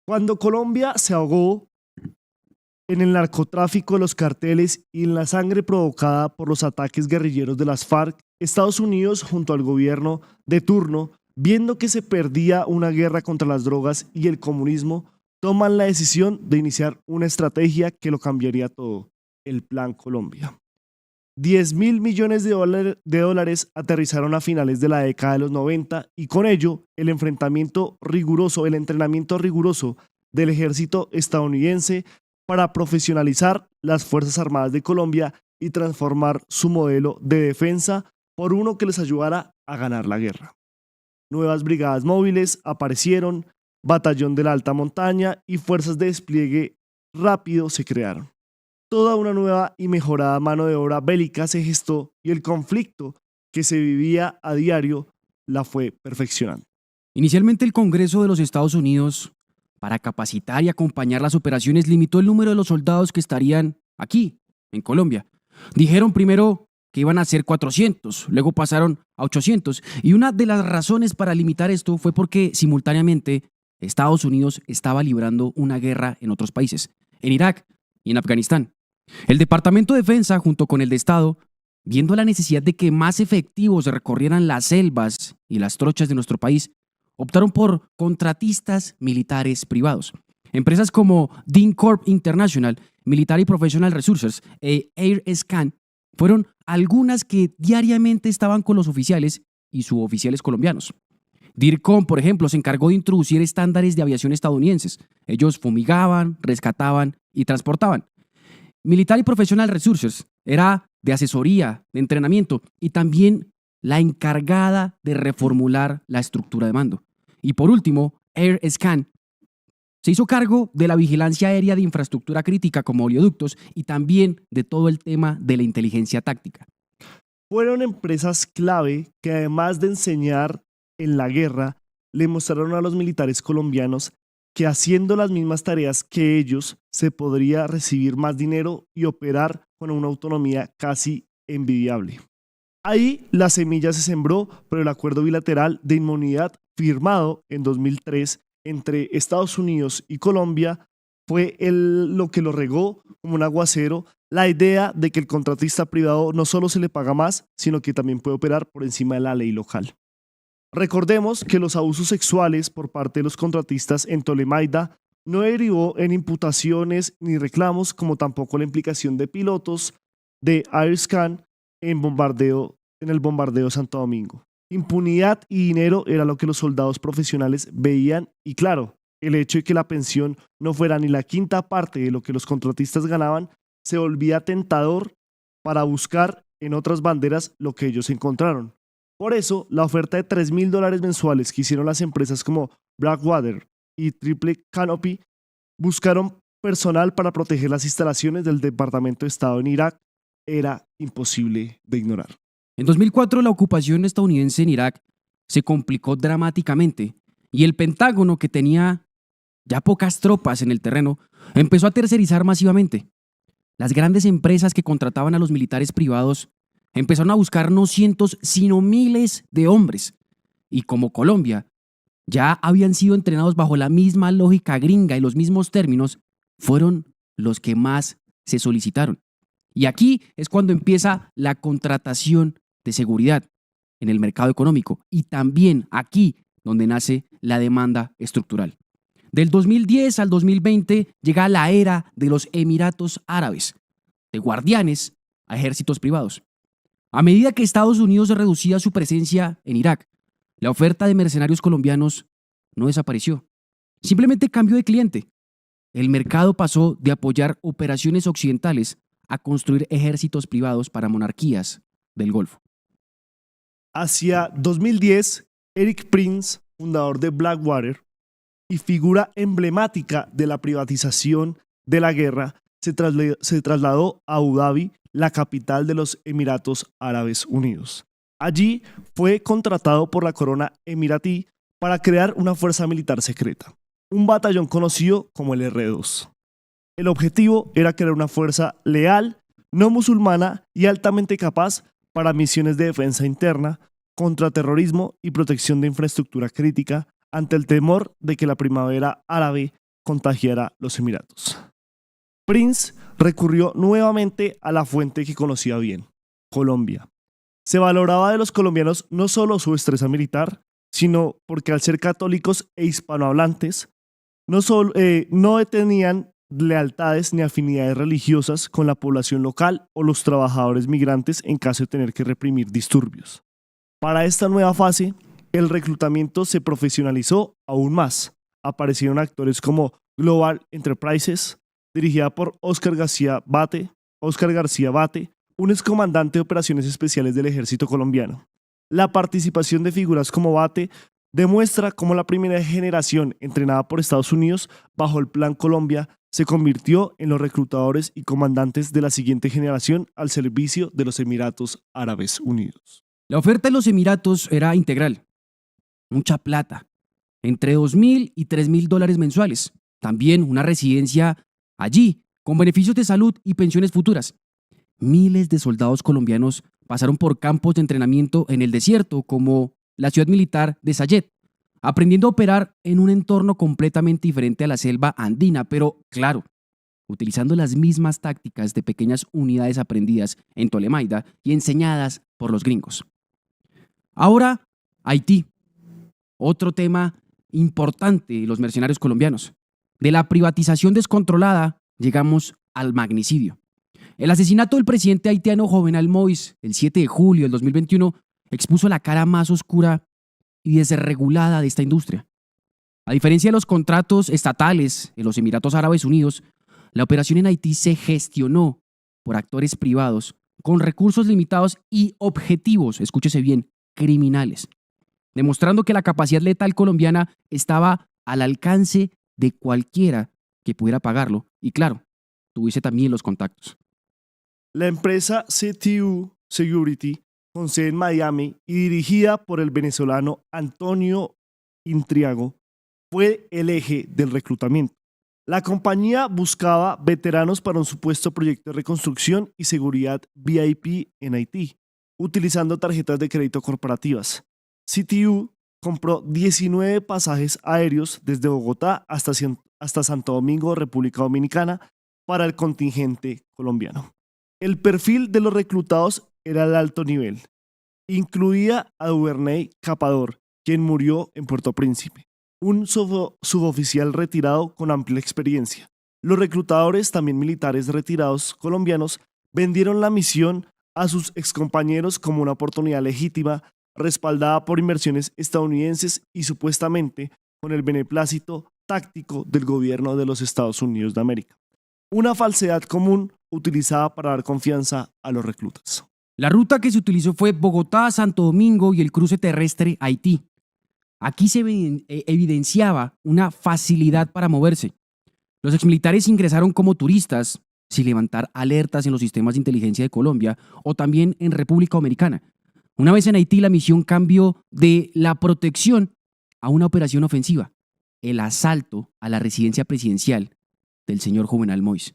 Cuando Colombia se ahogó en el narcotráfico de los carteles y en la sangre provocada por los ataques guerrilleros de las FARC, Estados Unidos, junto al gobierno de turno, viendo que se perdía una guerra contra las drogas y el comunismo, toman la decisión de iniciar una estrategia que lo cambiaría todo, el Plan Colombia. 10.000 millones de dólares aterrizaron a finales de la década de los 90 y con ello el entrenamiento riguroso del ejército estadounidense para profesionalizar las Fuerzas Armadas de Colombia y transformar su modelo de defensa por uno que les ayudara a ganar la guerra. Nuevas brigadas móviles aparecieron, batallón de la alta montaña y fuerzas de despliegue rápido se crearon. Toda una nueva y mejorada mano de obra bélica se gestó y el conflicto que se vivía a diario la fue perfeccionando. Inicialmente el Congreso de los Estados Unidos, para capacitar y acompañar las operaciones, limitó el número de los soldados que estarían aquí, en Colombia. Dijeron primero que iban a ser 400, luego pasaron a 800, y una de las razones para limitar esto fue porque simultáneamente Estados Unidos estaba librando una guerra en otros países, en Irak y en Afganistán. El Departamento de Defensa, junto con el de Estado, viendo la necesidad de que más efectivos recorrieran las selvas y las trochas de nuestro país, optaron por contratistas militares privados. Empresas como DynCorp International, Military Professional Resources e Air Scan fueron algunas que diariamente estaban con los oficiales y suboficiales colombianos. DIRCOM, por ejemplo, se encargó de introducir estándares de aviación estadounidenses. Ellos fumigaban, rescataban y transportaban. Military Professional Resources era de asesoría, de entrenamiento y también la encargada de reformular la estructura de mando. Y por último, Air Scan se hizo cargo de la vigilancia aérea de infraestructura crítica como oleoductos y también de todo el tema de la inteligencia táctica. Fueron empresas clave que además de enseñar en la guerra, le mostraron a los militares colombianos que haciendo las mismas tareas que ellos se podría recibir más dinero y operar con una autonomía casi envidiable. Ahí la semilla se sembró por el acuerdo bilateral de inmunidad firmado en 2003 entre Estados Unidos y Colombia. Fue lo que lo regó como un aguacero la idea de que el contratista privado no solo se le paga más, sino que también puede operar por encima de la ley local. Recordemos que los abusos sexuales por parte de los contratistas en Tolemaida no derivó en imputaciones ni reclamos, como tampoco la implicación de pilotos de AirScan en el bombardeo de Santo Domingo. Impunidad y dinero era lo que los soldados profesionales veían y claro, el hecho de que la pensión no fuera ni la quinta parte de lo que los contratistas ganaban se volvía tentador para buscar en otras banderas lo que ellos encontraron. Por eso, la oferta de $3.000 mensuales que hicieron las empresas como Blackwater y Triple Canopy buscaron personal para proteger las instalaciones del Departamento de Estado en Irak era imposible de ignorar. En 2004, la ocupación estadounidense en Irak se complicó dramáticamente y el Pentágono, que tenía ya pocas tropas en el terreno, empezó a tercerizar masivamente. Las grandes empresas que contrataban a los militares privados empezaron a buscar no cientos, sino miles de hombres. Y como Colombia ya habían sido entrenados bajo la misma lógica gringa y los mismos términos, fueron los que más se solicitaron. Y aquí es cuando empieza la contratación de seguridad en el mercado económico y también aquí donde nace la demanda estructural. Del 2010 al 2020 llega la era de los Emiratos Árabes, de guardianes a ejércitos privados. A medida que Estados Unidos reducía su presencia en Irak, la oferta de mercenarios colombianos no desapareció. Simplemente cambió de cliente. El mercado pasó de apoyar operaciones occidentales a construir ejércitos privados para monarquías del Golfo. Hacia 2010, Eric Prince, fundador de Blackwater y figura emblemática de la privatización de la guerra, se trasladó a Abu Dhabi, la capital de los Emiratos Árabes Unidos. Allí fue contratado por la corona emiratí para crear una fuerza militar secreta, un batallón conocido como el R2. El objetivo era crear una fuerza leal, no musulmana y altamente capaz para misiones de defensa interna, contraterrorismo y protección de infraestructura crítica ante el temor de que la primavera árabe contagiara los Emiratos. Prince recurrió nuevamente a la fuente que conocía bien, Colombia. Se valoraba de los colombianos no solo su destreza militar, sino porque al ser católicos e hispanohablantes, no tenían lealtades ni afinidades religiosas con la población local o los trabajadores migrantes en caso de tener que reprimir disturbios. Para esta nueva fase, el reclutamiento se profesionalizó aún más. Aparecieron actores como Global Enterprises, dirigida por Óscar García Bate, un excomandante de operaciones especiales del ejército colombiano. La participación de figuras como Bate demuestra cómo la primera generación entrenada por Estados Unidos bajo el Plan Colombia se convirtió en los reclutadores y comandantes de la siguiente generación al servicio de los Emiratos Árabes Unidos. La oferta de los Emiratos era integral. Mucha plata, entre $2.000 y $3.000 mensuales. También una residencia allí, con beneficios de salud y pensiones futuras. Miles de soldados colombianos pasaron por campos de entrenamiento en el desierto, como la ciudad militar de Sayet, aprendiendo a operar en un entorno completamente diferente a la selva andina, pero claro, utilizando las mismas tácticas de pequeñas unidades aprendidas en Tolemaida y enseñadas por los gringos. Ahora, Haití. Otro tema importante de los mercenarios colombianos. De la privatización descontrolada llegamos al magnicidio. El asesinato del presidente haitiano Jovenel Moïse el 7 de julio del 2021 expuso la cara más oscura y desregulada de esta industria. A diferencia de los contratos estatales en los Emiratos Árabes Unidos, la operación en Haití se gestionó por actores privados con recursos limitados y objetivos, escúchese bien, criminales, demostrando que la capacidad letal colombiana estaba al alcance de cualquiera que pudiera pagarlo y, claro, tuviese también los contactos. La empresa CTU Security, con sede en Miami y dirigida por el venezolano Antonio Intriago, fue el eje del reclutamiento. La compañía buscaba veteranos para un supuesto proyecto de reconstrucción y seguridad VIP en Haití, utilizando tarjetas de crédito corporativas. CTU compró 19 pasajes aéreos desde Bogotá hasta Santo Domingo, República Dominicana, para el contingente colombiano. El perfil de los reclutados era de alto nivel. Incluía a Duvernay Capador, quien murió en Puerto Príncipe, un suboficial retirado con amplia experiencia. Los reclutadores, también militares retirados colombianos, vendieron la misión a sus excompañeros como una oportunidad legítima, respaldada por inversiones estadounidenses y supuestamente con el beneplácito táctico del gobierno de los Estados Unidos de América. Una falsedad común utilizada para dar confianza a los reclutas. La ruta que se utilizó fue Bogotá, Santo Domingo y el cruce terrestre Haití. Aquí se evidenciaba una facilidad para moverse. Los exmilitares ingresaron como turistas, sin levantar alertas en los sistemas de inteligencia de Colombia o también en República Dominicana. Una vez en Haití, la misión cambió de la protección a una operación ofensiva, el asalto a la residencia presidencial del señor Jovenel Moïse.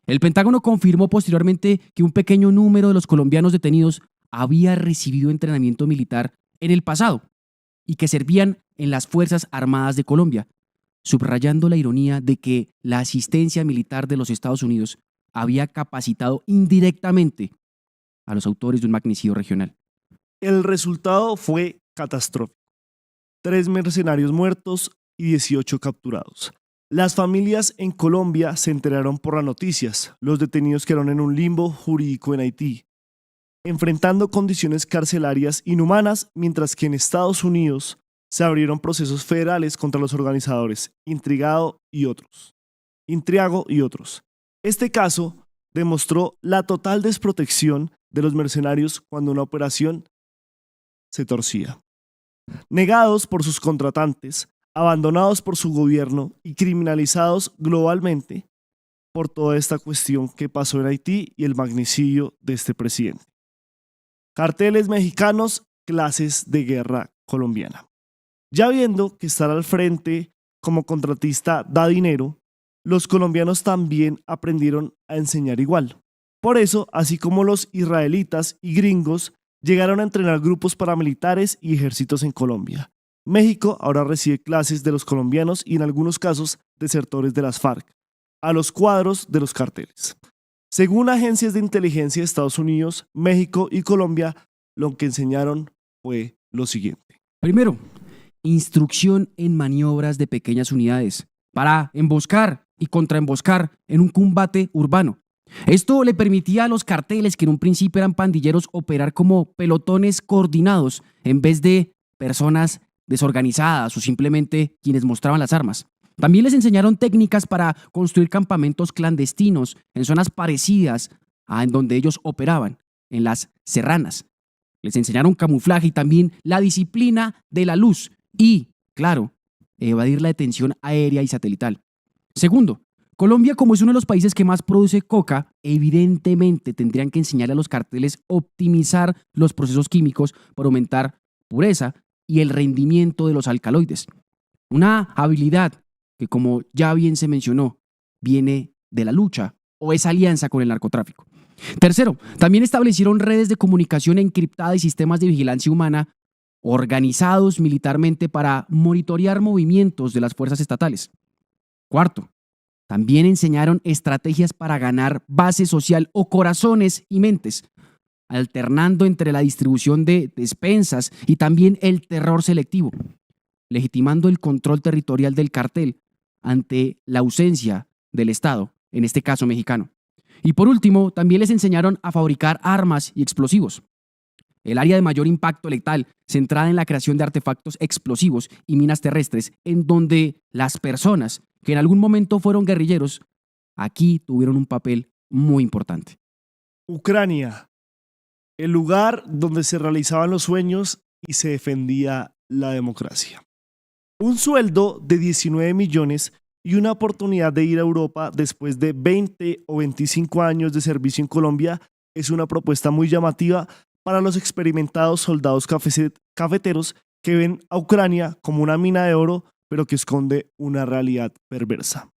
El Pentágono confirmó posteriormente que un pequeño número de los colombianos detenidos había recibido entrenamiento militar en el pasado y que servían en las Fuerzas Armadas de Colombia, subrayando la ironía de que la asistencia militar de los Estados Unidos había capacitado indirectamente a los autores de un magnicidio regional. El resultado fue catastrófico. 3 mercenarios muertos y 18 capturados. Las familias en Colombia se enteraron por las noticias. Los detenidos quedaron en un limbo jurídico en Haití, enfrentando condiciones carcelarias inhumanas, mientras que en Estados Unidos se abrieron procesos federales contra los organizadores Intriago y otros. Este caso demostró la total desprotección de los mercenarios cuando una operación se torcía. Negados por sus contratantes, abandonados por su gobierno y criminalizados globalmente por toda esta cuestión que pasó en Haití y el magnicidio de este presidente. Carteles mexicanos, clases de guerra colombiana. Ya viendo que estar al frente como contratista da dinero, los colombianos también aprendieron a enseñar igual. Por eso, así como los israelitas y gringos llegaron a entrenar grupos paramilitares y ejércitos en Colombia, México ahora recibe clases de los colombianos y en algunos casos desertores de las FARC, a los cuadros de los carteles. Según agencias de inteligencia de Estados Unidos, México y Colombia, lo que enseñaron fue lo siguiente. Primero, instrucción en maniobras de pequeñas unidades para emboscar y contraemboscar en un combate urbano. Esto le permitía a los carteles, que en un principio eran pandilleros, operar como pelotones coordinados en vez de personas desorganizadas o simplemente quienes mostraban las armas. También les enseñaron técnicas para construir campamentos clandestinos en zonas parecidas a en donde ellos operaban, en las serranas. Les enseñaron camuflaje y también la disciplina de la luz y, claro, evadir la detención aérea y satelital. Segundo, Colombia, como es uno de los países que más produce coca, evidentemente tendrían que enseñarle a los carteles optimizar los procesos químicos para aumentar pureza y el rendimiento de los alcaloides. Una habilidad que, como ya bien se mencionó, viene de la lucha o es alianza con el narcotráfico. Tercero, también establecieron redes de comunicación encriptada y sistemas de vigilancia humana organizados militarmente para monitorear movimientos de las fuerzas estatales. Cuarto, también enseñaron estrategias para ganar base social o corazones y mentes, alternando entre la distribución de despensas y también el terror selectivo, legitimando el control territorial del cartel ante la ausencia del Estado, en este caso mexicano. Y por último, también les enseñaron a fabricar armas y explosivos. El área de mayor impacto letal, centrada en la creación de artefactos explosivos y minas terrestres, en donde las personas que en algún momento fueron guerrilleros, aquí tuvieron un papel muy importante. Ucrania, el lugar donde se realizaban los sueños y se defendía la democracia. Un sueldo de 19 millones y una oportunidad de ir a Europa después de 20 o 25 años de servicio en Colombia es una propuesta muy llamativa para los experimentados soldados cafeteros que ven a Ucrania como una mina de oro, pero que esconde una realidad perversa.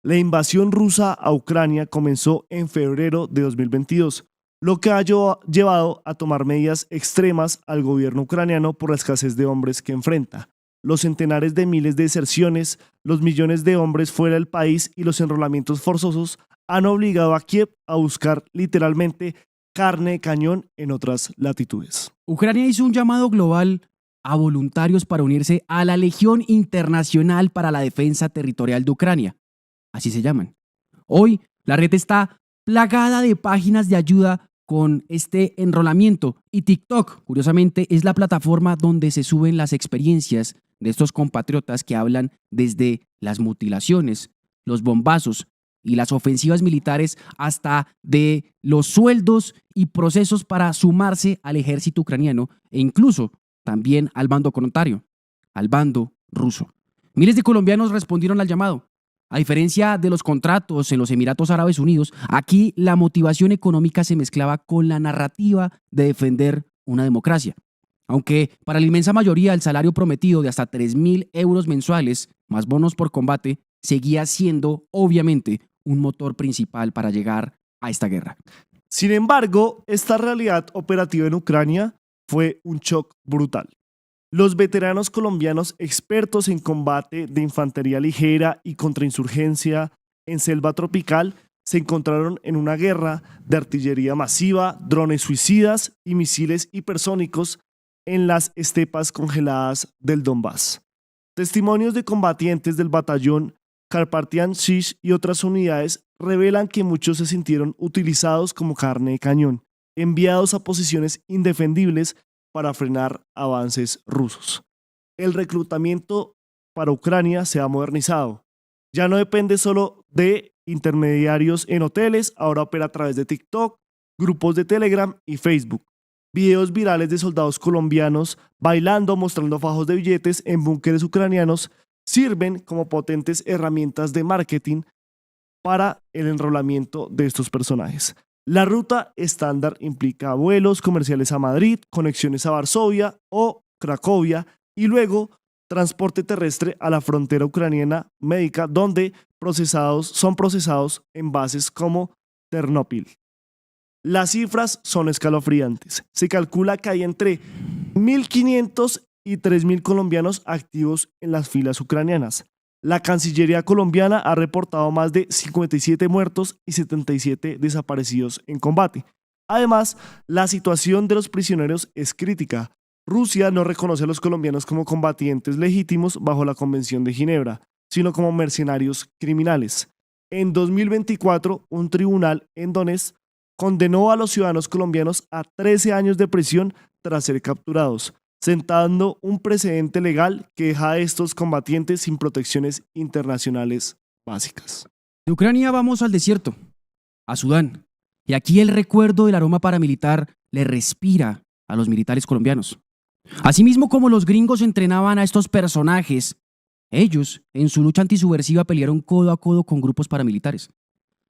La invasión rusa a Ucrania comenzó en febrero de 2022, lo que ha llevado a tomar medidas extremas al gobierno ucraniano por la escasez de hombres que enfrenta, los centenares de miles de deserciones, los millones de hombres fuera del país y los enrolamientos forzosos han obligado a Kiev a buscar literalmente carne de cañón en otras latitudes. Ucrania hizo un llamado global a voluntarios para unirse a la Legión Internacional para la Defensa Territorial de Ucrania. Así se llaman. Hoy, la red está plagada de páginas de ayuda con este enrolamiento y TikTok, curiosamente, es la plataforma donde se suben las experiencias de estos compatriotas que hablan desde las mutilaciones, los bombazos y las ofensivas militares hasta de los sueldos y procesos para sumarse al ejército ucraniano e incluso también al bando contrario, al bando ruso. Miles de colombianos respondieron al llamado. A diferencia de los contratos en los Emiratos Árabes Unidos, aquí la motivación económica se mezclaba con la narrativa de defender una democracia. Aunque para la inmensa mayoría el salario prometido de hasta 3.000 euros mensuales, más bonos por combate, seguía siendo, obviamente, un motor principal para llegar a esta guerra. Sin embargo, esta realidad operativa en Ucrania fue un shock brutal. Los veteranos colombianos expertos en combate de infantería ligera y contrainsurgencia en selva tropical se encontraron en una guerra de artillería masiva, drones suicidas y misiles hipersónicos en las estepas congeladas del Donbass. Testimonios de combatientes del batallón Carpathian Sich y otras unidades revelan que muchos se sintieron utilizados como carne de cañón, enviados a posiciones indefendibles para frenar avances rusos. El reclutamiento para Ucrania se ha modernizado. Ya no depende solo de intermediarios en hoteles, ahora opera a través de TikTok, grupos de Telegram y Facebook. Videos virales de soldados colombianos bailando, mostrando fajos de billetes en búnkeres ucranianos sirven como potentes herramientas de marketing para el enrolamiento de estos personajes. La ruta estándar implica vuelos comerciales a Madrid, conexiones a Varsovia o Cracovia y luego transporte terrestre a la frontera ucraniana médica, donde son procesados en bases como Ternopil. Las cifras son escalofriantes. Se calcula que hay entre 1.500 y 3.000 colombianos activos en las filas ucranianas. La Cancillería colombiana ha reportado más de 57 muertos y 77 desaparecidos en combate. Además, la situación de los prisioneros es crítica. Rusia no reconoce a los colombianos como combatientes legítimos bajo la Convención de Ginebra, sino como mercenarios criminales. En 2024, un tribunal en Donetsk condenó a los ciudadanos colombianos a 13 años de prisión tras ser capturados, sentando un precedente legal que deja a estos combatientes sin protecciones internacionales básicas. De Ucrania vamos al desierto, a Sudán. Y aquí el recuerdo del aroma paramilitar le respira a los militares colombianos. Asimismo, como los gringos entrenaban a estos personajes, ellos, en su lucha antisubversiva, pelearon codo a codo con grupos paramilitares.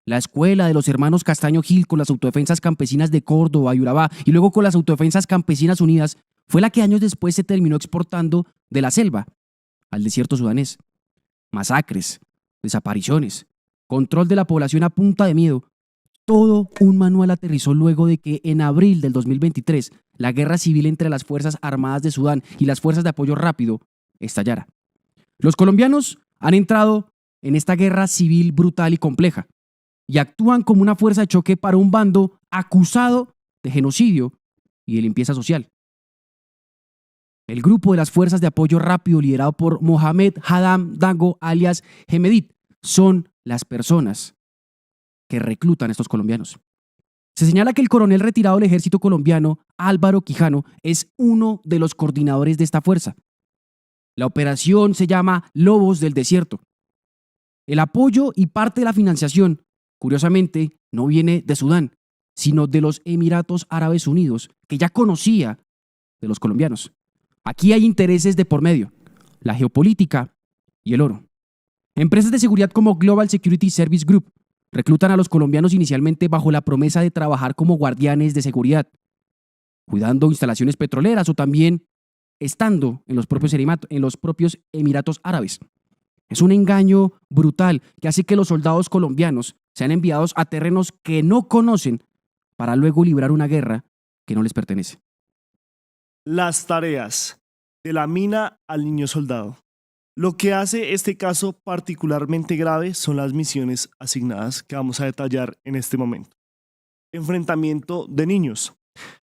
La escuela de los hermanos Castaño Gil con las autodefensas campesinas de Córdoba y Urabá y luego con las autodefensas campesinas unidas fue la que años después se terminó exportando de la selva al desierto sudanés. Masacres, desapariciones, control de la población a punta de miedo. Todo un manual aterrizó luego de que en abril del 2023 la guerra civil entre las Fuerzas Armadas de Sudán y las Fuerzas de Apoyo Rápido estallara. Los colombianos han entrado en esta guerra civil brutal y compleja y actúan como una fuerza de choque para un bando acusado de genocidio y de limpieza social. El grupo de las Fuerzas de Apoyo Rápido, liderado por Mohamed Hadam Dango, alias Hemedit, son las personas que reclutan a estos colombianos. Se señala que el coronel retirado del ejército colombiano, Álvaro Quijano, es uno de los coordinadores de esta fuerza. La operación se llama Lobos del Desierto. El apoyo y parte de la financiación, curiosamente, no viene de Sudán, sino de los Emiratos Árabes Unidos, que ya conocía de los colombianos. Aquí hay intereses de por medio, la geopolítica y el oro. Empresas de seguridad como Global Security Service Group reclutan a los colombianos inicialmente bajo la promesa de trabajar como guardianes de seguridad, cuidando instalaciones petroleras o también estando en los propios Emiratos Árabes. Es un engaño brutal que hace que los soldados colombianos sean enviados a terrenos que no conocen para luego librar una guerra que no les pertenece. Las tareas de la mina al niño soldado. Lo que hace este caso particularmente grave son las misiones asignadas que vamos a detallar en este momento. Enfrentamiento de niños.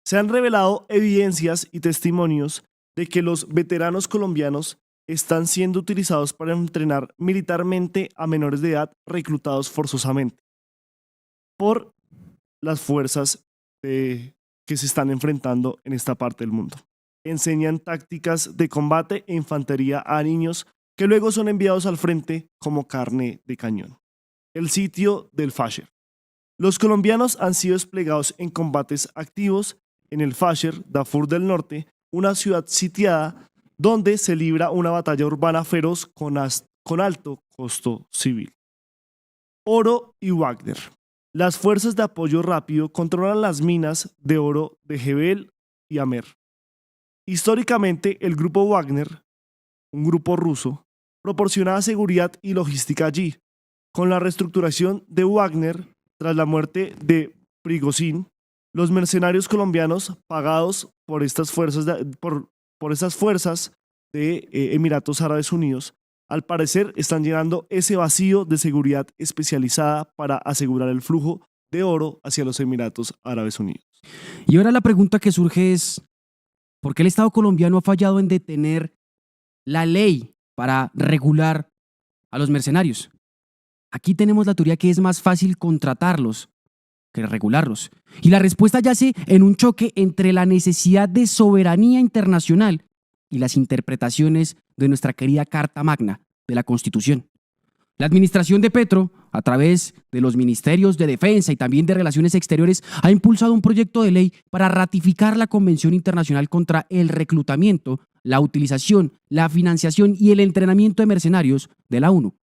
Se han revelado evidencias y testimonios de que los veteranos colombianos están siendo utilizados para entrenar militarmente a menores de edad reclutados forzosamente por las fuerzas que se están enfrentando en esta parte del mundo. Enseñan tácticas de combate e infantería a niños que luego son enviados al frente como carne de cañón. El sitio del Fasher. Los colombianos han sido desplegados en combates activos en el Fasher, Darfur del Norte, una ciudad sitiada donde se libra una batalla urbana feroz con alto costo civil. Oro y Wagner. Las fuerzas de apoyo rápido controlan las minas de oro de Jebel y Amer. Históricamente, el grupo Wagner, un grupo ruso, proporcionaba seguridad y logística allí. Con la reestructuración de Wagner, tras la muerte de Prigozhin, los mercenarios colombianos pagados por estas fuerzas de Emiratos Árabes Unidos, al parecer están llenando ese vacío de seguridad especializada para asegurar el flujo de oro hacia los Emiratos Árabes Unidos. Y ahora la pregunta que surge es, ¿por qué el Estado colombiano ha fallado en detener la ley para regular a los mercenarios? Aquí tenemos la teoría que es más fácil contratarlos que regularlos. Y la respuesta yace en un choque entre la necesidad de soberanía internacional y las interpretaciones de nuestra querida Carta Magna de la Constitución. La administración de Petro, a través de los ministerios de Defensa y también de Relaciones Exteriores, ha impulsado un proyecto de ley para ratificar la Convención Internacional contra el reclutamiento, la utilización, la financiación y el entrenamiento de mercenarios de la ONU.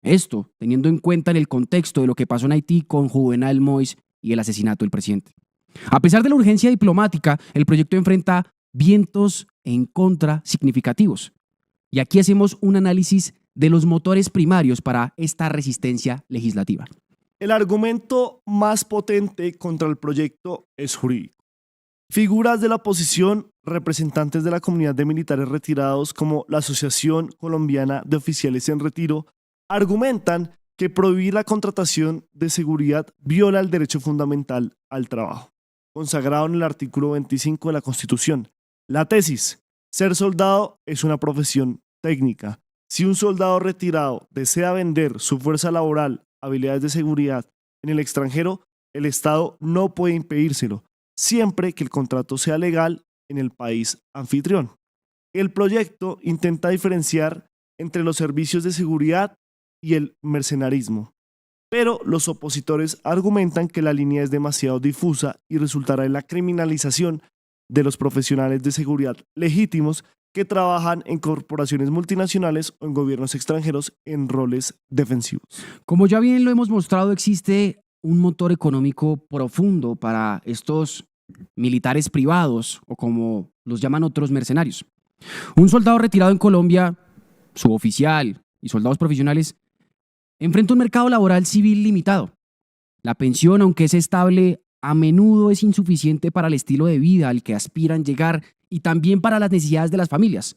Esto teniendo en cuenta en el contexto de lo que pasó en Haití con Juvenal Moïse y el asesinato del presidente. A pesar de la urgencia diplomática, el proyecto enfrenta vientos en contra significativos. Y aquí hacemos un análisis de los motores primarios para esta resistencia legislativa. El argumento más potente contra el proyecto es jurídico. Figuras de la oposición, representantes de la comunidad de militares retirados como la Asociación Colombiana de Oficiales en Retiro, argumentan que prohibir la contratación de seguridad viola el derecho fundamental al trabajo, consagrado en el artículo 25 de la Constitución. La tesis: ser soldado es una profesión técnica. Si un soldado retirado desea vender su fuerza laboral, habilidades de seguridad en el extranjero, el Estado no puede impedírselo, siempre que el contrato sea legal en el país anfitrión. El proyecto intenta diferenciar entre los servicios de seguridad y el mercenarismo, pero los opositores argumentan que la línea es demasiado difusa y resultará en la criminalización de los profesionales de seguridad legítimos que trabajan en corporaciones multinacionales o en gobiernos extranjeros en roles defensivos. Como ya bien lo hemos mostrado, existe un motor económico profundo para estos militares privados, o como los llaman otros, mercenarios. Un soldado retirado en Colombia, suboficial y soldados profesionales, enfrenta un mercado laboral civil limitado. La pensión, aunque es estable, a menudo es insuficiente para el estilo de vida al que aspiran llegar y también para las necesidades de las familias.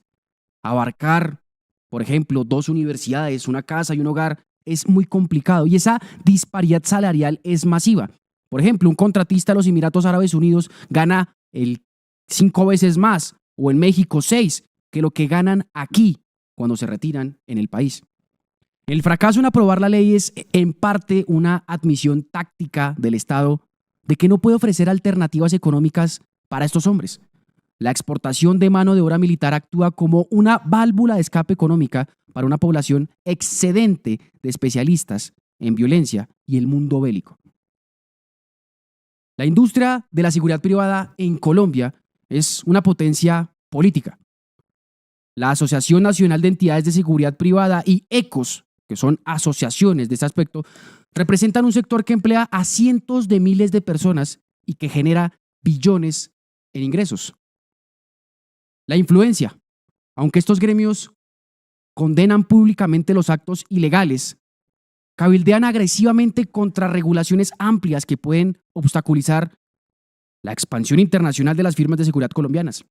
Abarcar, por ejemplo, 2 universidades, una casa y un hogar es muy complicado, y esa disparidad salarial es masiva. Por ejemplo, un contratista de los Emiratos Árabes Unidos gana 5 veces más, o en México 6, que lo que ganan aquí cuando se retiran en el país. El fracaso en aprobar la ley es en parte una admisión táctica del Estado de que no puede ofrecer alternativas económicas para estos hombres. La exportación de mano de obra militar actúa como una válvula de escape económica para una población excedente de especialistas en violencia y el mundo bélico. La industria de la seguridad privada en Colombia es una potencia política. La Asociación Nacional de Entidades de Seguridad Privada y ECOS, que son asociaciones de este aspecto, representan un sector que emplea a cientos de miles de personas y que genera billones en ingresos. La influencia. Aunque estos gremios condenan públicamente los actos ilegales, cabildean agresivamente contra regulaciones amplias que pueden obstaculizar la expansión internacional de las firmas de seguridad colombianas.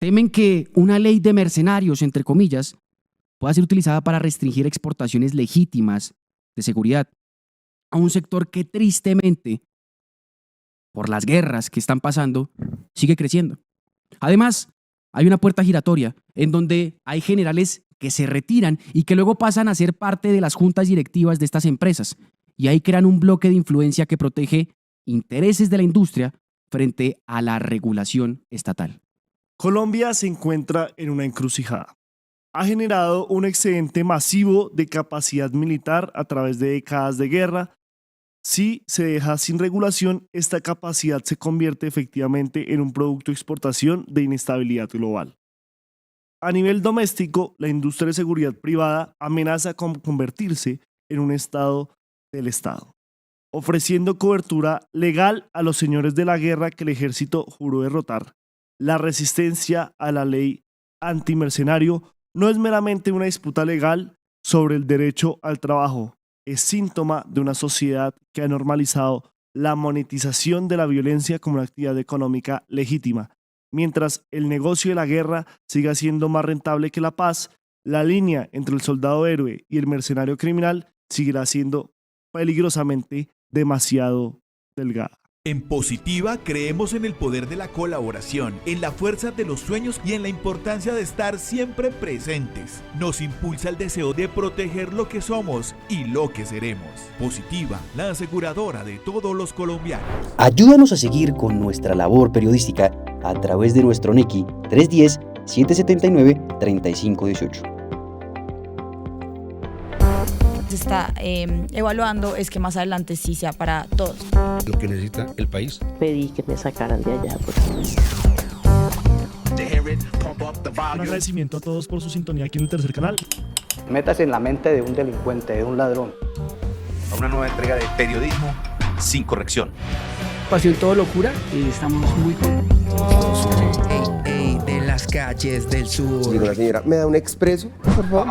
Temen que una ley de mercenarios, entre comillas, pueda ser utilizada para restringir exportaciones legítimas de seguridad a un sector que tristemente, por las guerras que están pasando, sigue creciendo. Además, hay una puerta giratoria en donde hay generales que se retiran y que luego pasan a ser parte de las juntas directivas de estas empresas, y ahí crean un bloque de influencia que protege intereses de la industria frente a la regulación estatal. Colombia se encuentra en una encrucijada. Ha generado un excedente masivo de capacidad militar a través de décadas de guerra. Si se deja sin regulación, esta capacidad se convierte efectivamente en un producto de exportación de inestabilidad global. A nivel doméstico, la industria de seguridad privada amenaza con convertirse en un estado del Estado, ofreciendo cobertura legal a los señores de la guerra que el ejército juró derrotar. La resistencia a la ley antimercenario no es meramente una disputa legal sobre el derecho al trabajo, es síntoma de una sociedad que ha normalizado la monetización de la violencia como una actividad económica legítima. Mientras el negocio de la guerra siga siendo más rentable que la paz, la línea entre el soldado héroe y el mercenario criminal seguirá siendo peligrosamente demasiado delgada. En Positiva creemos en el poder de la colaboración, en la fuerza de los sueños y en la importancia de estar siempre presentes. Nos impulsa el deseo de proteger lo que somos y lo que seremos. Positiva, la aseguradora de todos los colombianos. Ayúdanos a seguir con nuestra labor periodística a través de nuestro NECI 310-779-3518. Se está evaluando es que más adelante sí sea para todos. Lo que necesita el país. Pedí que me sacaran de allá. Un agradecimiento a todos por su sintonía aquí en el tercer canal. Métase en la mente de un delincuente, de un ladrón. A una nueva entrega de periodismo sin corrección. Pasión todo locura y estamos muy contentos. De las calles del sur. Digo, la señora, ¿me da un expreso, por favor?